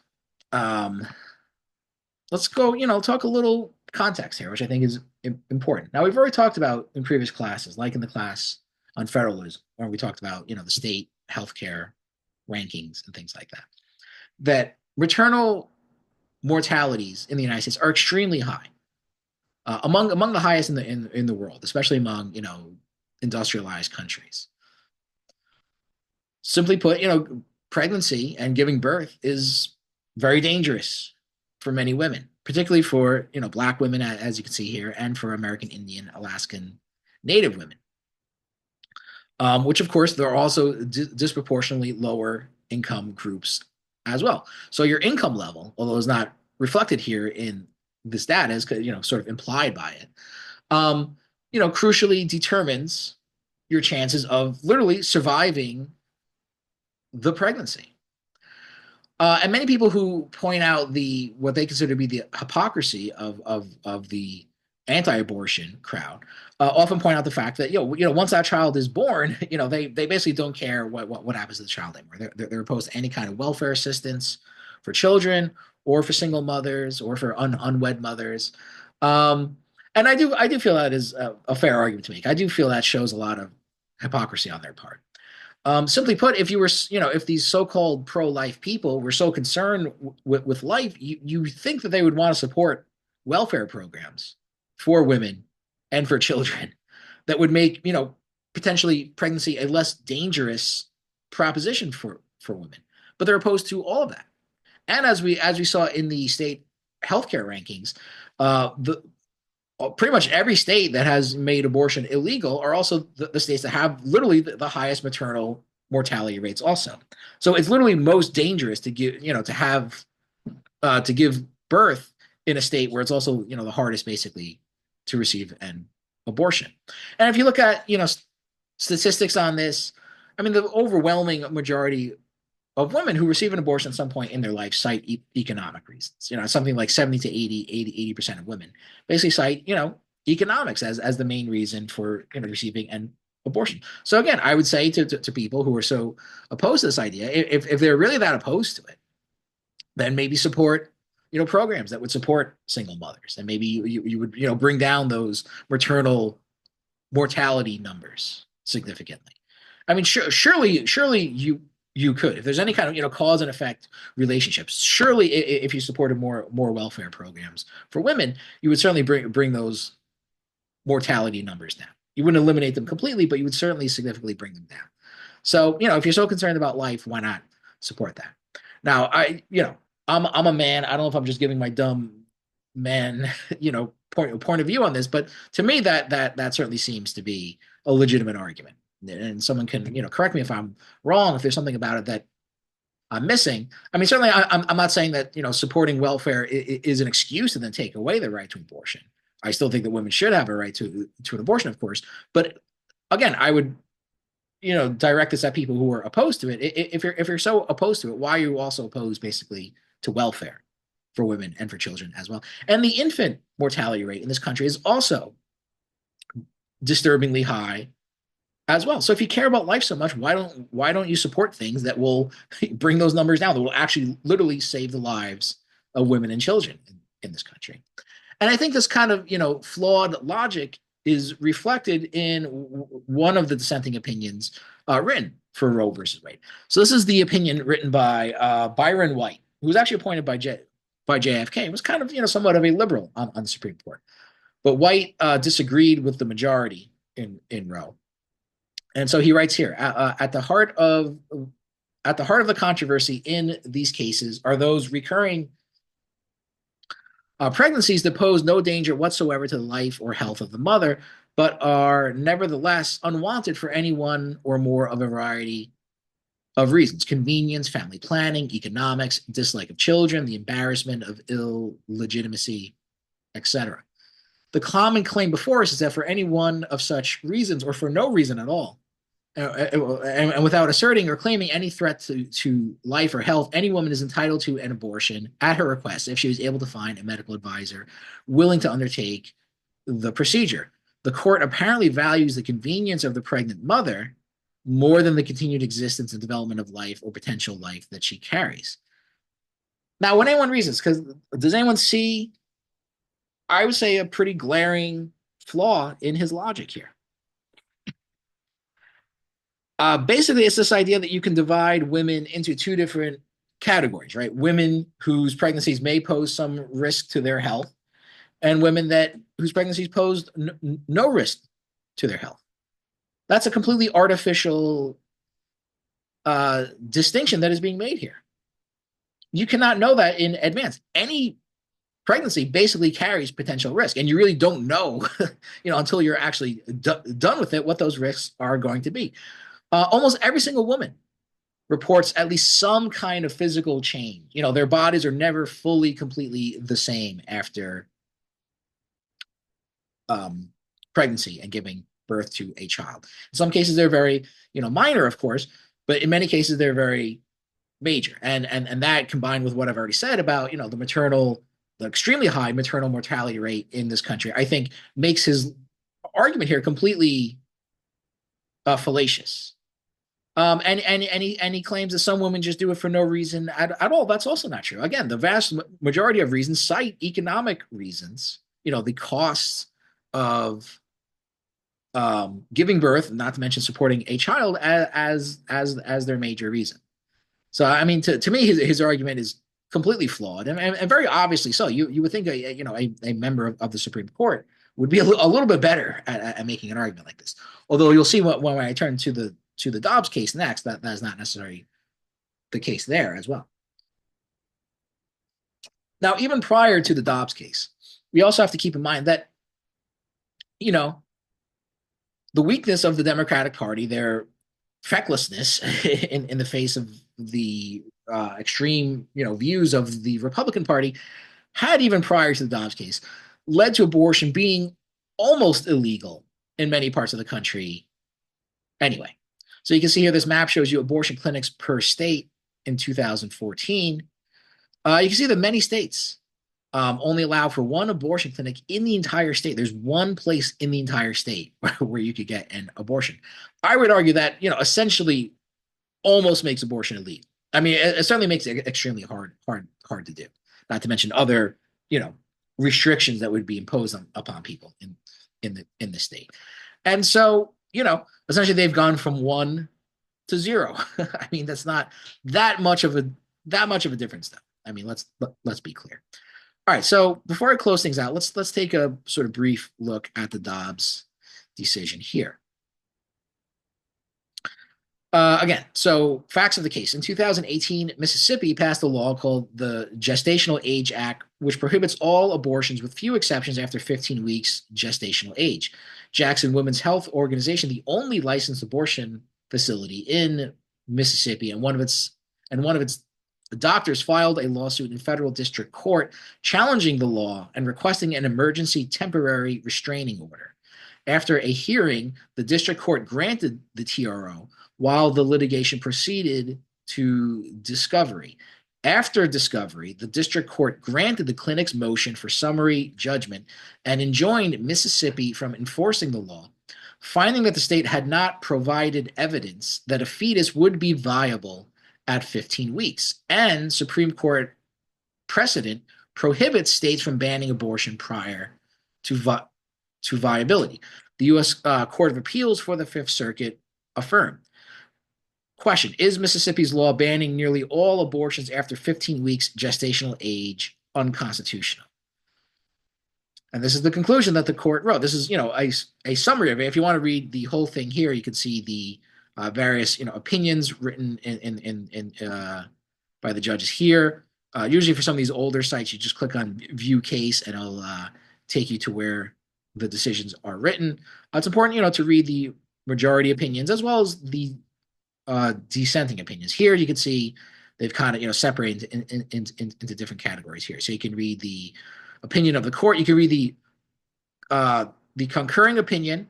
let's go, talk a little context here, which I think is important. Now, we've already talked about in previous classes, like in the class on federalism, where we talked about, the state healthcare rankings and things like that, that maternal mortalities in the United States are extremely high, among the highest in the world, especially among, industrialized countries. Simply put, pregnancy and giving birth is very dangerous for many women, particularly for, Black women, as you can see here, and for American Indian, Alaskan Native women, which, of course, there are also disproportionately lower income groups as well. So your income level, although it's not reflected here in this data, is, sort of implied by it, crucially determines your chances of literally surviving the pregnancy. And many people who point out what they consider to be the hypocrisy of the anti-abortion crowd often point out the fact that once that child is born, they basically don't care what happens to the child anymore. They're opposed to any kind of welfare assistance for children or for single mothers or for unwed mothers. And I do feel that is a fair argument to make. I do feel that shows a lot of hypocrisy on their part. Simply put, if these so-called pro-life people were so concerned with life, you think that they would want to support welfare programs for women and for children that would make, potentially pregnancy a less dangerous proposition for women. But they're opposed to all of that. And as we saw in the state healthcare rankings, the pretty much every state that has made abortion illegal are also the states that have literally the highest maternal mortality rates also. So it's literally most dangerous to give, to give birth in a state where it's also, the hardest basically to receive an abortion. And if you look at, statistics on this, I mean, the overwhelming majority of women who receive an abortion at some point in their life cite economic reasons. Something like 70 to 80% of women basically cite, economics as the main reason for, receiving an abortion. So again, I would say to people who are so opposed to this idea, if they're really that opposed to it, then maybe support, programs that would support single mothers, and maybe you would, bring down those maternal mortality numbers significantly. I mean, surely you could, if there's any kind of, cause and effect relationships. Surely, if you supported more welfare programs for women, you would certainly bring those mortality numbers down. You wouldn't eliminate them completely, but you would certainly significantly bring them down. So, if you're so concerned about life, why not support that? Now, I'm a man. I don't know if I'm just giving my dumb man, point of view on this, but to me, that certainly seems to be a legitimate argument. And someone can, correct me if I'm wrong, if there's something about it that I'm missing. I mean, certainly, I'm not saying that, supporting welfare is an excuse to then take away the right to abortion. I still think that women should have a right to an abortion, of course. But again, I would, direct this at people who are opposed to it. If you're so opposed to it, why are you also opposed basically to welfare for women and for children as well? And the infant mortality rate in this country is also disturbingly high as well. So if you care about life so much, why don't you support things that will bring those numbers down, that will actually literally save the lives of women and children in this country? And I think this kind of, flawed logic is reflected in one of the dissenting opinions written for Roe versus Wade. So this is the opinion written by Byron White, who was actually appointed by JFK, and was kind of, somewhat of a liberal on the Supreme Court. But White disagreed with the majority in Roe. And so he writes here, at the heart of the controversy in these cases are those recurring pregnancies that pose no danger whatsoever to the life or health of the mother, but are nevertheless unwanted for any one or more of a variety of reasons: convenience, family planning, economics, dislike of children, the embarrassment of illegitimacy, etc. The common claim before us is that for any one of such reasons, or for no reason at all, and without asserting or claiming any threat to life or health, any woman is entitled to an abortion at her request if she is able to find a medical advisor willing to undertake the procedure. The court apparently values the convenience of the pregnant mother more than the continued existence and development of life or potential life that she carries. Now, when anyone reads this, because does anyone see, I would say, a pretty glaring flaw in his logic here? Basically, it's this idea that you can divide women into two different categories, right? Women whose pregnancies may pose some risk to their health, and women whose pregnancies pose no risk to their health. That's a completely artificial distinction that is being made here. You cannot know that in advance. Any pregnancy basically carries potential risk, and you really don't know, until you're actually done with it, what those risks are going to be. Almost every single woman reports at least some kind of physical change. Their bodies are never fully, completely the same after pregnancy and giving birth to a child. In some cases, they're very, minor, of course, but in many cases, they're very major. And that, combined with what I've already said about, the extremely high maternal mortality rate in this country, I think makes his argument here completely fallacious. And he claims that some women just do it for no reason at all. That's also not true. Again, the vast majority of reasons cite economic reasons. The costs of giving birth, not to mention supporting a child, as their major reason. So, I mean, to me, his argument is completely flawed, and very obviously so. You would think a member of the Supreme Court would be a little bit better at making an argument like this. Although you'll see when I turn to the Dobbs case next, that is not necessarily the case there as well. Now, even prior to the Dobbs case, we also have to keep in mind that, you know, the weakness of the Democratic Party, their fecklessness in the face of the extreme, views of the Republican Party, had even prior to the Dobbs case led to abortion being almost illegal in many parts of the country anyway. So you can see here this map shows you abortion clinics per state in 2014. You can see that many states only allow for one abortion clinic in the entire state. There's one place in the entire state where you could get an abortion. I would argue that, essentially almost makes abortion illegal. I mean, it certainly makes it extremely hard to do. Not to mention other, restrictions that would be imposed upon people in the state. And so, essentially they've gone from 1 to 0. I mean, that's not that much of a difference, though. I mean, let's be clear. All right, so before I close things out, let's take a sort of brief look at the Dobbs decision here. Again, so facts of the case. In 2018, Mississippi passed a law called the Gestational Age Act, which prohibits all abortions with few exceptions after 15 weeks gestational age. Jackson Women's Health Organization, the only licensed abortion facility in Mississippi, and one of its doctors filed a lawsuit in federal district court challenging the law and requesting an emergency temporary restraining order. After a hearing, the district court granted the TRO while the litigation proceeded to discovery. After discovery, the district court granted the clinic's motion for summary judgment and enjoined Mississippi from enforcing the law, finding that the state had not provided evidence that a fetus would be viable at 15 weeks. And Supreme Court precedent prohibits states from banning abortion prior to viability. The U.S. Court of Appeals for the Fifth Circuit affirmed. Question: is Mississippi's law banning nearly all abortions after 15 weeks gestational age unconstitutional? And this is the conclusion that the court wrote. This is, a summary of it. If you want to read the whole thing here, you can see the various, opinions written by the judges here. Usually for some of these older sites, you just click on View Case, and it'll take you to where the decisions are written. It's important, to read the majority opinions as well as the dissenting opinions. Here you can see they've kind of separated into different categories here. So you can read the opinion of the court. You can read the concurring opinion,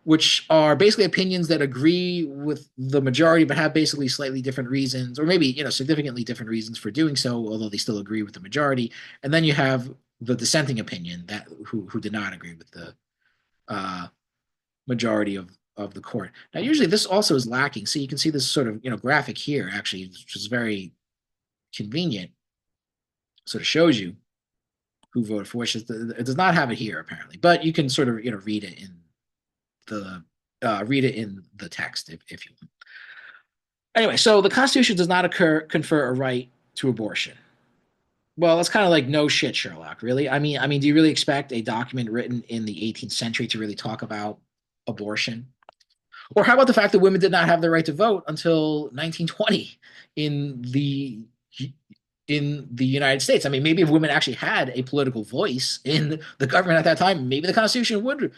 which are basically opinions that agree with the majority but have basically slightly different reasons, or maybe significantly different reasons for doing so, although they still agree with the majority. And then you have the dissenting opinion that who did not agree with the majority of the court. Now, usually this also is lacking. So you can see this sort of graphic here, actually, which is very convenient. Sort of shows you who voted for which. It does not have it here apparently, but you can sort of read it in the text if you want. Anyway, so the Constitution does not confer a right to abortion. Well, that's kind of like no shit, Sherlock. Really? I mean, do you really expect a document written in the 18th century to really talk about abortion? Or how about the fact that women did not have the right to vote until 1920 in the United States? I mean, maybe if women actually had a political voice in the government at that time, maybe the Constitution would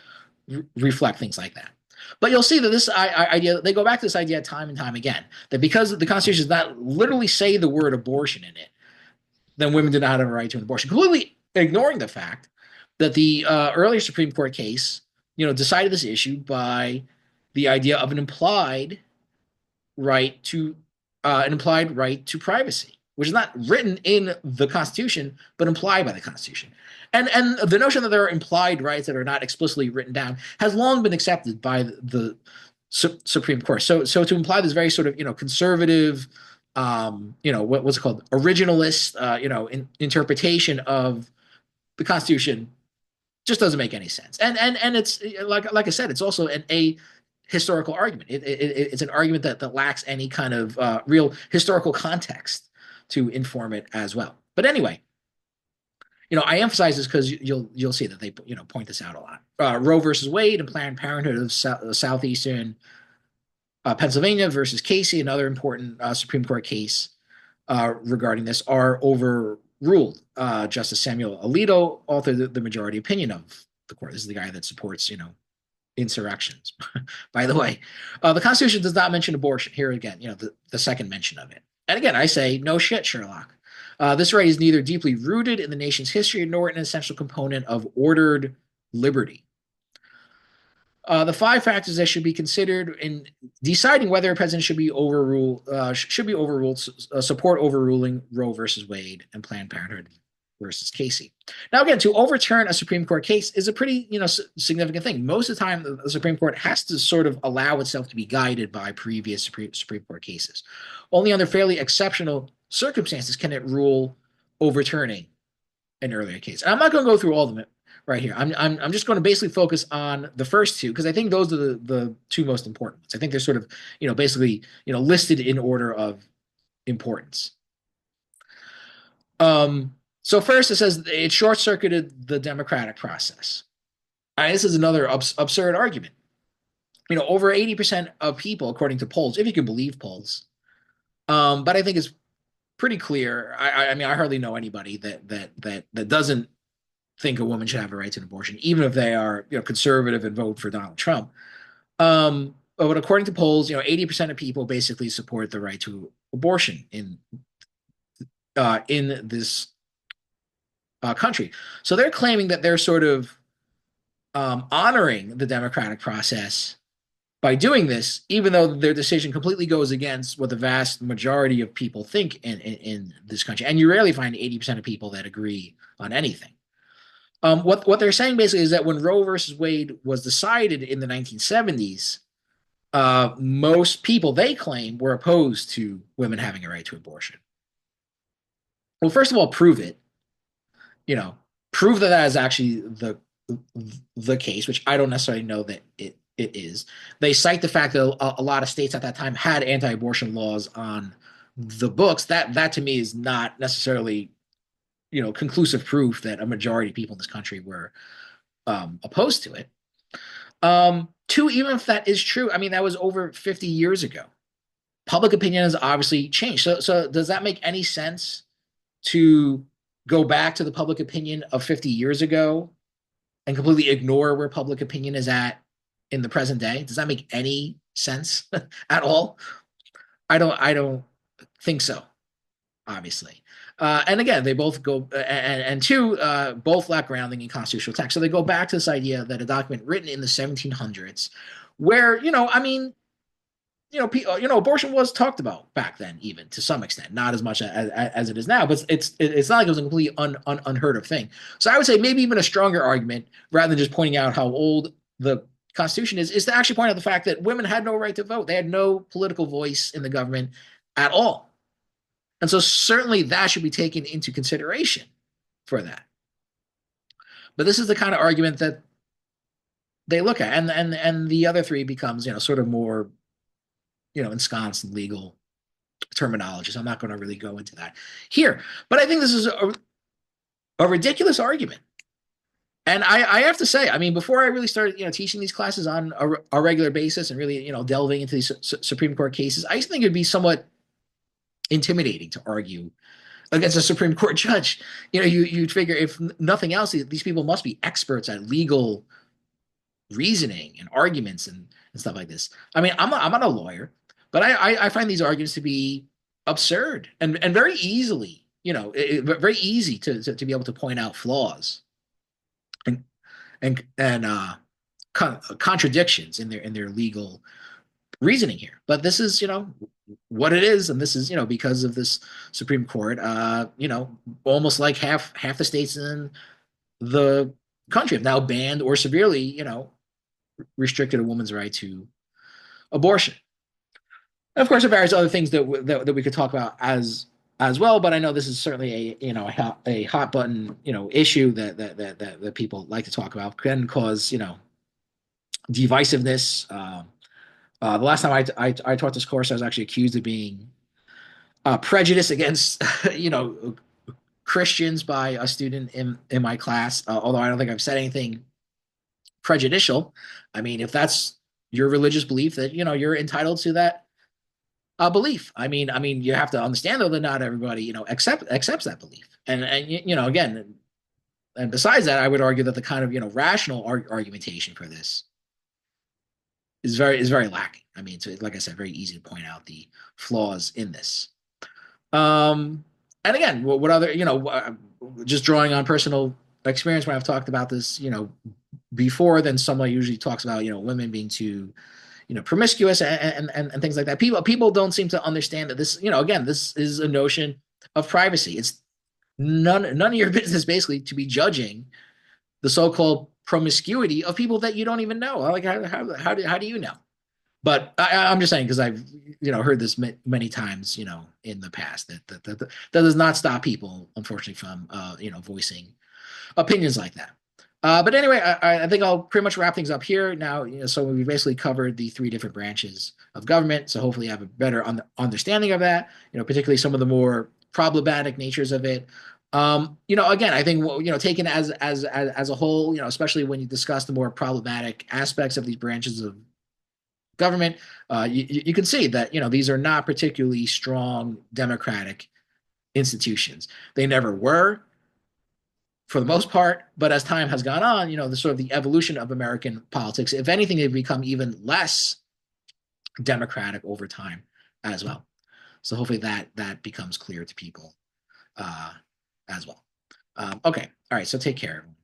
reflect things like that. But you'll see that this idea, they go back to this idea time and time again, that because the Constitution does not literally say the word abortion in it, then women did not have a right to an abortion, completely ignoring the fact that the earlier Supreme Court case, decided this issue by the idea of an implied right to privacy, which is not written in the Constitution, but implied by the Constitution. And the notion that there are implied rights that are not explicitly written down has long been accepted by the Supreme Court. So to imply this very sort of conservative, what's it called, originalist, interpretation of the Constitution just doesn't make any sense. And it's like I said, it's also a historical argument. It's an argument that lacks any kind of real historical context to inform it as well. But anyway, I emphasize this because you'll see that they point this out a lot. Roe versus Wade and Planned Parenthood of Southeastern Pennsylvania versus Casey, another important Supreme Court case regarding this, are ruled. Justice Samuel Alito authored the majority opinion of the court. This is the guy that supports, insurrections. By the way, the Constitution does not mention abortion. Here again, the second mention of it. And again, I say, no shit, Sherlock. This right is neither deeply rooted in the nation's history nor an essential component of ordered liberty. The five factors that should be considered in deciding whether a president should be overruled support overruling Roe versus Wade and Planned Parenthood versus Casey. Now, again, to overturn a Supreme Court case is a pretty, significant thing. Most of the time, the Supreme Court has to sort of allow itself to be guided by previous Supreme Court cases. Only under fairly exceptional circumstances can it rule overturning an earlier case. And I'm not going to go through all of them right here. I'm just going to basically focus on the first two because I think those are the two most important ones. I think they're sort of, basically, listed in order of importance. So first, it says it short-circuited the democratic process. This is another absurd argument. Over 80% of people, according to polls, if you can believe polls, but I think it's pretty clear. I mean, I hardly know anybody that doesn't think a woman should have a right to an abortion, even if they are, conservative and vote for Donald Trump. But according to polls, 80% of people basically support the right to abortion in this country. So they're claiming that they're sort of honoring the democratic process by doing this, even though their decision completely goes against what the vast majority of people think in this country. And you rarely find 80% of people that agree on anything. What they're saying basically is that when Roe versus Wade was decided in the 1970s, most people, they claim, were opposed to women having a right to abortion. Well, first of all, prove it. Prove that is actually the case, which I don't necessarily know that it is. They cite the fact that a lot of states at that time had anti-abortion laws on the books. That to me is not necessarily, conclusive proof that a majority of people in this country were opposed to it. Two, even if that is true, I mean, that was over 50 years ago. Public opinion has obviously changed. So does that make any sense to go back to the public opinion of 50 years ago and completely ignore where public opinion is at in the present day? Does that make any sense at all? I don't think so, obviously. And again, they both go, and two, both lack grounding in constitutional text. So they go back to this idea that a document written in the 1700s, where, abortion was talked about back then, even to some extent, not as much as it is now, but it's not like it was a completely unheard of thing. So I would say maybe even a stronger argument, rather than just pointing out how old the Constitution is to actually point out the fact that women had no right to vote. They had no political voice in the government at all. And so certainly that should be taken into consideration for that. But this is the kind of argument that they look at. And the other three becomes, sort of more, ensconced in legal terminology. So I'm not going to really go into that here. But I think this is a ridiculous argument. And I have to say, I mean, before I really started, teaching these classes on a regular basis and really, delving into these Supreme Court cases, I used to think it'd be somewhat intimidating to argue against a Supreme Court judge. You'd figure, if nothing else, these people must be experts at legal reasoning and arguments and stuff like this. I mean, I'm not a lawyer, but I find these arguments to be absurd and very easily, very easy to be able to point out flaws and contradictions in their legal reasoning here. But this is, what it is, and this is, because of this Supreme Court, almost like half the states in the country have now banned or severely, restricted a woman's right to abortion. And of course, there are various other things that we could talk about as well, but I know this is certainly a hot button issue that people like to talk about, can cause divisiveness. The last time I taught this course, I was actually accused of being prejudiced against Christians by a student in my class. Although I don't think I've said anything prejudicial. I mean, if that's your religious belief, that you're entitled to that belief. I mean, you have to understand though that not everybody accepts that belief, And again, and besides that, I would argue that the kind of rational argumentation for this is very lacking. I mean, it's, like I said, very easy to point out the flaws in this. And again, what other just drawing on personal experience when I've talked about this, before, then someone usually talks about women being too promiscuous and things like that. People don't seem to understand that this again, this is a notion of privacy. It's none of your business basically to be judging the so-called promiscuity of people that you don't even know. Like how do you know? But I'm just saying because I've heard this many times in the past that does not stop people unfortunately from voicing opinions like that. But anyway, I think I'll pretty much wrap things up here now. So we basically covered the three different branches of government. So hopefully you have a better understanding of that. Particularly some of the more problematic natures of it. Again, I think taken as a whole, especially when you discuss the more problematic aspects of these branches of government, you can see that these are not particularly strong democratic institutions. They never were for the most part, but as time has gone on, the sort of the evolution of American politics, if anything, they've become even less democratic over time as well. So hopefully that becomes clear to people uh, as well. Okay, all right. So take care, everyone.